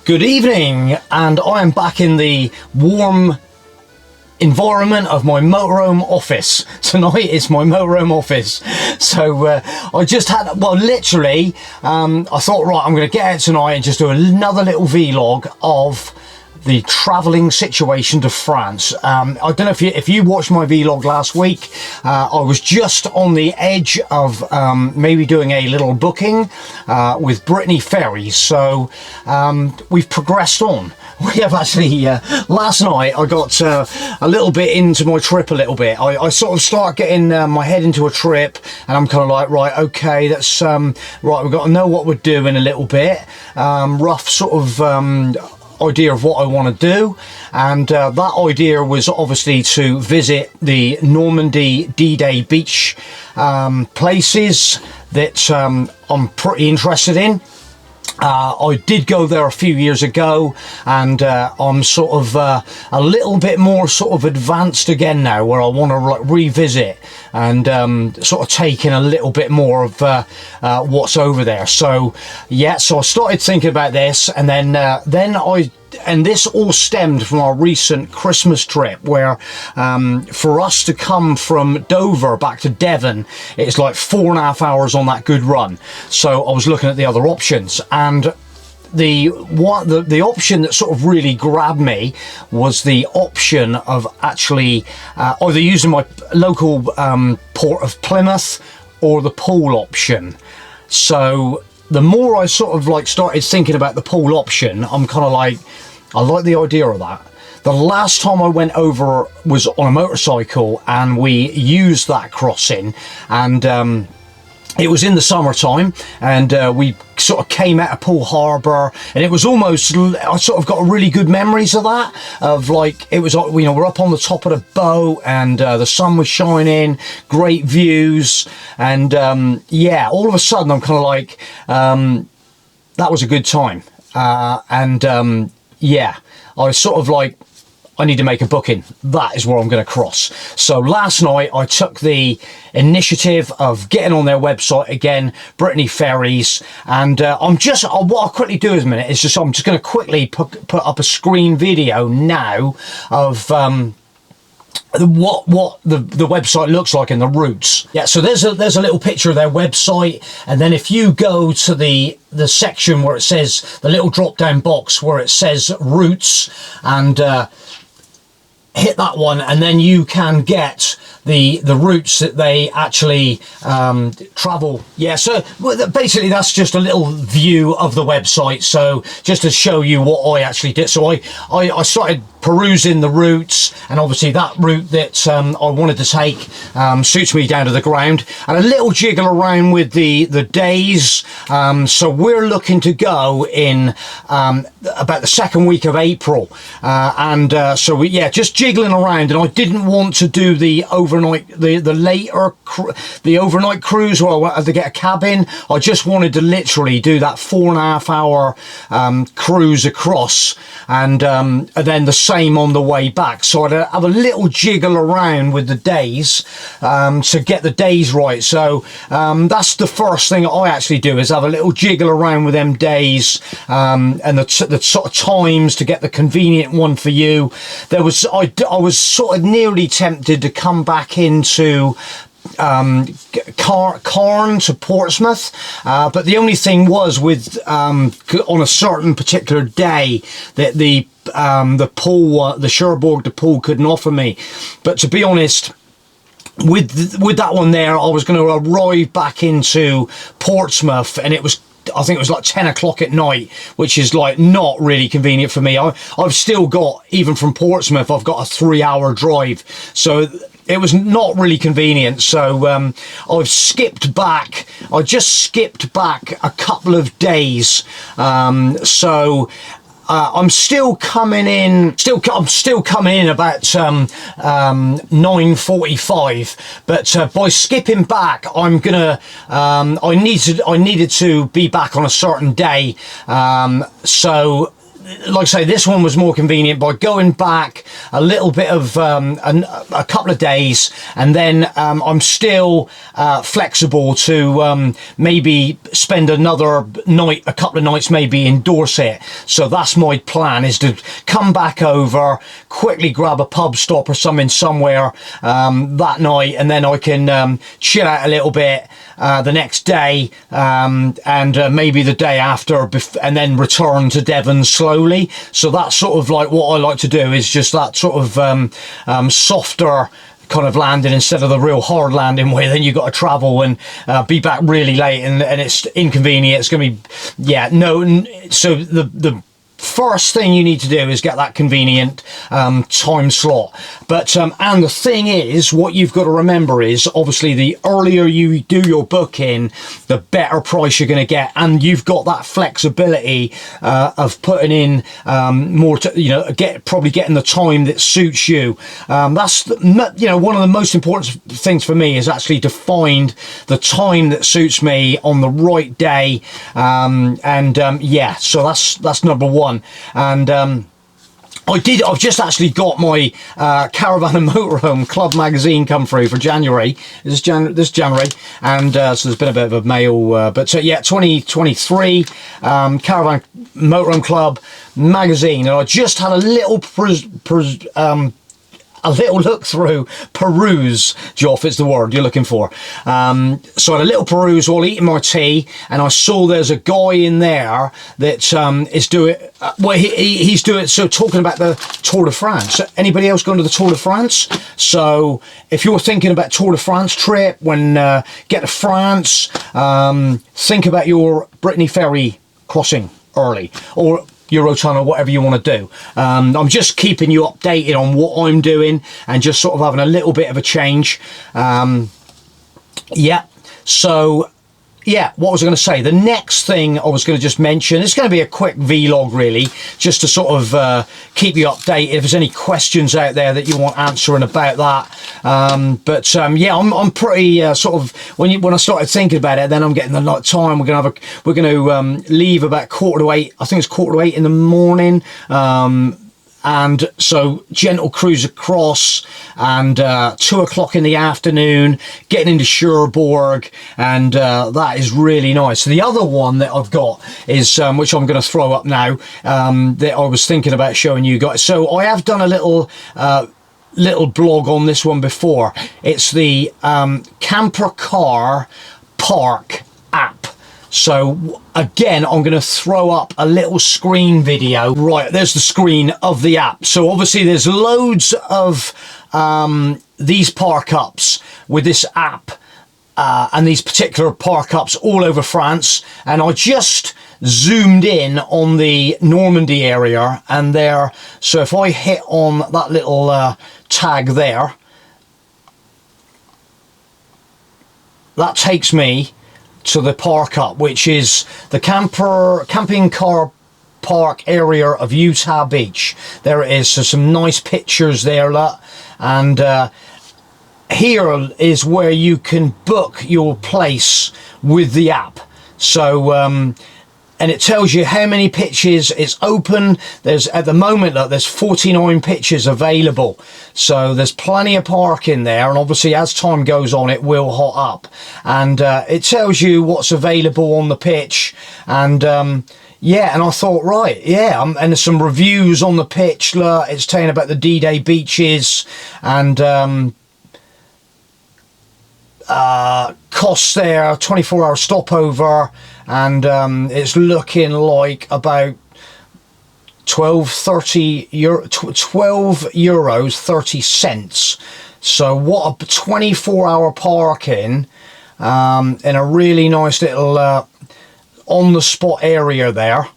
Good evening, and I am back in the warm environment of my motorhome office. Tonight is my motorhome office. So I just had, well, literally, I thought, right, I'm going to get out tonight and just do another little vlog of the travelling situation to France. I don't know if you watched my vlog last week. I was just on the edge of maybe doing a little booking with Brittany Ferries. So we've progressed on. We have actually, last night I got a little bit into my trip a little bit. I sort of start getting my head into a trip, and I'm kind of like, right, okay, that's, right, we've got to know what we're doing a little bit. Rough sort of idea of what I want to do, and that idea was obviously to visit the Normandy D-Day beach places that I'm pretty interested in. I did go there a few years ago, and I'm sort of a little bit more sort of advanced again now, where I want to like revisit and sort of take in a little bit more of what's over there. So yeah, so I started thinking about this, and and this all stemmed from our recent Christmas trip, where for us to come from Dover back to Devon, it's like 4.5 hours on that good run. So I was looking at the other options, and the option that sort of really grabbed me was the option of actually either using my local port of Plymouth or the pool option. So the more I sort of like started thinking about the pool option, I'm kind of like, I like the idea of that. The last time I went over was on a motorcycle, and we used that crossing, and it was in the summertime, and we sort of came out of Poole Harbour, and it was almost, I sort of got really good memories of that, of like, it was, you know, we're up on the top of the boat, and the sun was shining, great views, and yeah, all of a sudden I'm kind of like, that was a good time, yeah, I was sort of like, I need to make a booking. That is where I'm going to cross. So last night I took the initiative of getting on their website again, Brittany Ferries, and what I'll quickly do in a minute is just, I'm just going to quickly put up a screen video now of what the website looks like and the routes. Yeah, so there's a little picture of their website, and then if you go to the section where it says, the little drop down box where it says routes, and hit that one, and then you can get the routes that they actually travel. Yeah, so basically that's just a little view of the website, so just to show you what I actually did. So I started perusing the routes, and obviously that route that I wanted to take suits me down to the ground, and a little jiggle around with the days. So we're looking to go in about the second week of April, so we, yeah, just jiggling around, and I didn't want to do the overnight, the overnight cruise where I had to get a cabin. I just wanted to literally do that 4.5 hour cruise across, and then the same on the way back. So I'd have a little jiggle around with the days to get the days right. So that's the first thing I actually do, is have a little jiggle around with them days, and the sort of times to get the convenient one for you. I was sort of nearly tempted to come back into Cairn to Portsmouth, but the only thing was with on a certain particular day that the pool, the Cherbourg de Pool couldn't offer me. But to be honest, with that one there, I was going to arrive back into Portsmouth, and it was, I think it was like 10 o'clock at night, which is like not really convenient for me. I've still got, even from Portsmouth, I've got a 3-hour drive, so it was not really convenient. So I've skipped back. I just skipped back a couple of days. So I'm still coming in. I'm still coming in about 9:45. But by skipping back, I'm gonna. I needed to be back on a certain day. So like I say, this one was more convenient by going back a little bit of a couple of days, and then I'm still flexible to maybe spend another night, a couple of nights maybe in Dorset. So that's my plan, is to come back over, quickly grab a pub stop or something somewhere that night, and then I can chill out a little bit the next day, and maybe the day after, and then return to Devon slowly. So that's sort of like what I like to do, is just that sort of softer kind of landing instead of the real hard landing where then you got to travel and be back really late, and it's inconvenient. It's going to be, yeah, no. So the first thing you need to do is get that convenient time slot. But and the thing is, what you've got to remember is, obviously, the earlier you do your booking, the better price you're going to get, and you've got that flexibility of putting in more, probably getting the time that suits you. That's one of the most important things for me, is actually to find the time that suits me on the right day, yeah, so that's number one. And I've just actually got my Caravan and Motorhome Club magazine come through for January. This January, and so there's been a bit of a mail, but yeah, 2023 Caravan Motorhome Club magazine, and I just had a little look through, peruse, Joff is the word you're looking for. So I had a little peruse while eating my tea, and I saw there's a guy in there that is doing, he's doing, so talking about the Tour de France. Anybody else going to the Tour de France? So if you're thinking about Tour de France trip, when get to France, think about your Brittany Ferry crossing early, or Eurotunnel, whatever you want to do. I'm just keeping you updated on what I'm doing, and just sort of having a little bit of a change. Yeah, so yeah, what was I going to say? The next thing I was going to just mention, it's going to be a quick vlog really, just to sort of keep you updated if there's any questions out there that you want answering about that. Yeah, I'm pretty sort of, when I started thinking about it, then I'm getting the night time. We're going to leave about 7:45. I think it's 7:45 in the morning. And so gentle cruise across, and 2 o'clock in the afternoon, getting into Cherbourg, and that is really nice. So the other one that I've got is, which I'm going to throw up now, that I was thinking about showing you guys. So I have done a little blog on this one before. It's the Camper Car Park app. So again, I'm going to throw up a little screen video. Right, there's the screen of the app. So obviously there's loads of these park ups with this app, and these particular park ups all over France. And I just zoomed in on the Normandy area, and there, so if I hit on that little tag there, that takes me to the park up, which is the camping car park area of Utah Beach. There it is. So some nice pictures there, look. And here is where you can book your place with the app. So and it tells you how many pitches it's open. There's, at the moment, look, there's 49 pitches available. So there's plenty of parking there, and obviously as time goes on it will hot up. And it tells you what's available on the pitch. And yeah, and I thought, right, yeah, and there's some reviews on the pitch. Look, it's telling about the D-Day beaches, and costs there, 24-hour stopover, and it's looking like about 12 euros 30 cents. So what a 24-hour parking in a really nice little on the spot area there.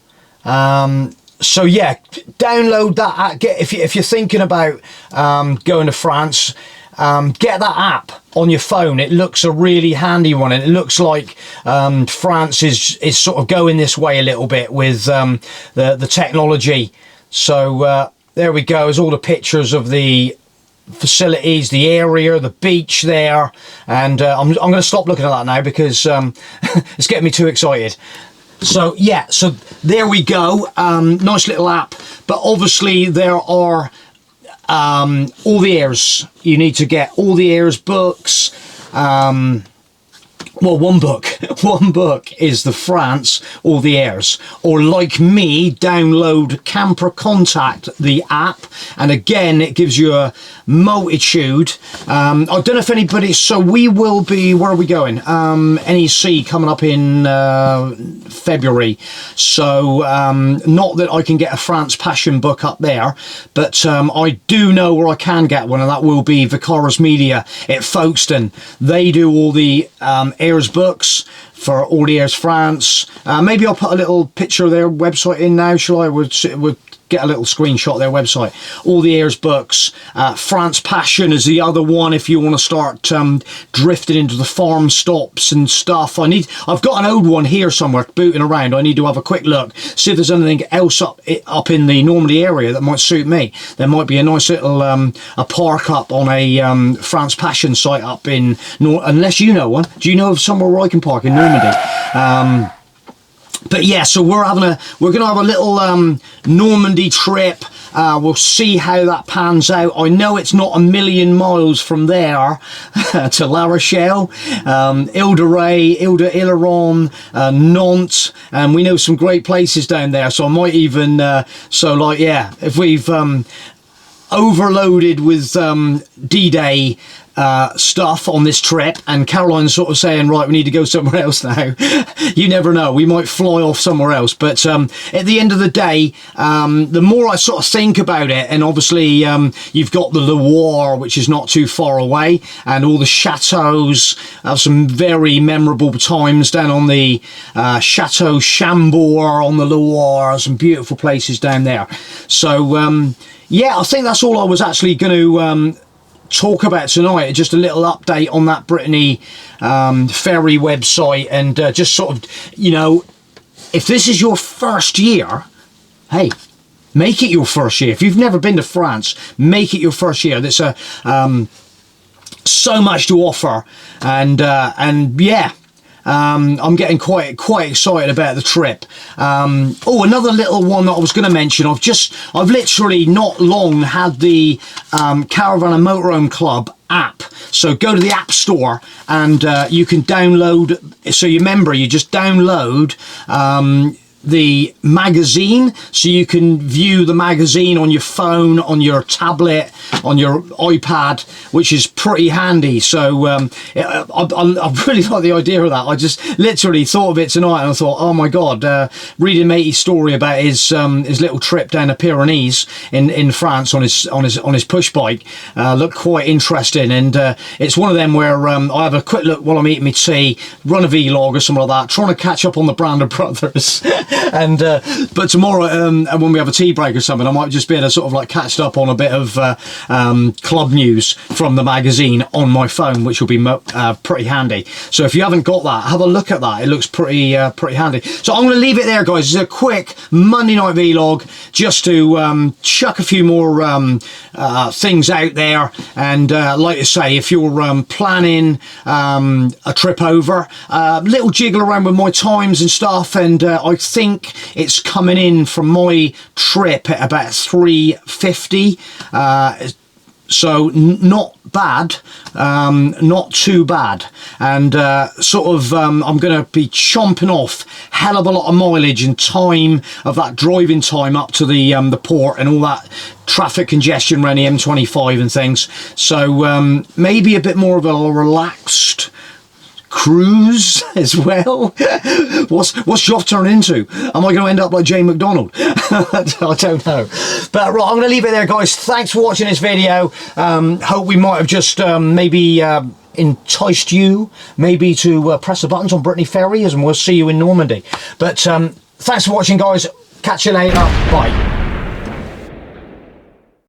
So yeah, download that app. If you're thinking about going to France, get that app on your phone. It looks a really handy one, and it looks like France is sort of going this way a little bit with the technology. So there we go. There's all the pictures of the facilities, the area, the beach there, and I'm going to stop looking at that now because it's getting me too excited. So yeah, so there we go. Nice little app, but obviously there are all the airs. You need to get all the airs books. Well, one book. One book is the France All the Airs. Or like me, download Camper Contact, the app. And again, it gives you a multitude. I don't know if anybody... So we will be... Where are we going? NEC coming up in February. So not that I can get a France Passion book up there. But I do know where I can get one. And that will be Vicaris Media at Folkestone. They do all the Airs books for All the Airs France. Maybe I'll put a little picture of their website in now, shall I? We'll get a little screenshot of their website. All the Airs books. France Passion is the other one if you want to start drifting into the farm stops and stuff. I've got an old one here somewhere booting around. I need to have a quick look, see if there's anything else up in the Normandy area that might suit me. There might be a nice little a park up on a France Passion site up in unless you know one. Do you know of somewhere where I can park in Normandy? But yeah, so we're gonna have a little Normandy trip. We'll see how that pans out. I know it's not a million miles from there to La Rochelle, Ile de Ré, Ile de Ileron, Nantes, and we know some great places down there. So I might even so like yeah, if we've overloaded with D-Day stuff on this trip, and Caroline's sort of saying, right, we need to go somewhere else now. You never know, we might fly off somewhere else. But at the end of the day, the more I sort of think about it, and obviously you've got the Loire, which is not too far away, and all the chateaus, some very memorable times down on the Chateau Chambord on the Loire, some beautiful places down there. So yeah, I think that's all I was actually going to talk about tonight. Just a little update on that Brittany Ferry website, and just sort of, you know, if this is your first year, hey, make it your first year. If you've never been to France, make it your first year. There's so much to offer, and yeah. I'm getting quite excited about the trip. Oh, another little one that I was going to mention. I've literally not long had the Caravan and Motorhome Club app. So go to the App Store and you can download. So you remember, you just download the magazine, so you can view the magazine on your phone, on your tablet, on your iPad, which is pretty handy. So I really like the idea of that. I just literally thought of it tonight, and I thought, oh my god, reading Matey's story about his little trip down the Pyrenees in France on his push bike looked quite interesting, and it's one of them where I have a quick look while I'm eating my tea, run a vlog or something like that, trying to catch up on the Brandon Brothers. And but tomorrow when we have a tea break or something, I might just be able to sort of like catch up on a bit of club news from the magazine on my phone, which will be pretty handy. So if you haven't got that, have a look at that. It looks pretty handy. So I'm going to leave it there, guys. It's a quick Monday night vlog just to chuck a few more things out there. And like I say, if you're planning a trip over, little jiggle around with my times and stuff, and I think it's coming in from my trip at about 350, so not bad, not too bad, and sort of I'm going to be chomping off hell of a lot of mileage and time of that driving time up to the port and all that traffic congestion around the M25 and things. So maybe a bit more of a relaxed cruise as well. What's your turn into? Am I going to end up like Jane McDonald? I don't know. But right, I'm going to leave it there, guys. Thanks for watching this video. Hope we might have just maybe enticed you maybe to press the buttons on Brittany Ferries, and we'll see you in Normandy. But thanks for watching, guys. Catch you later. Bye.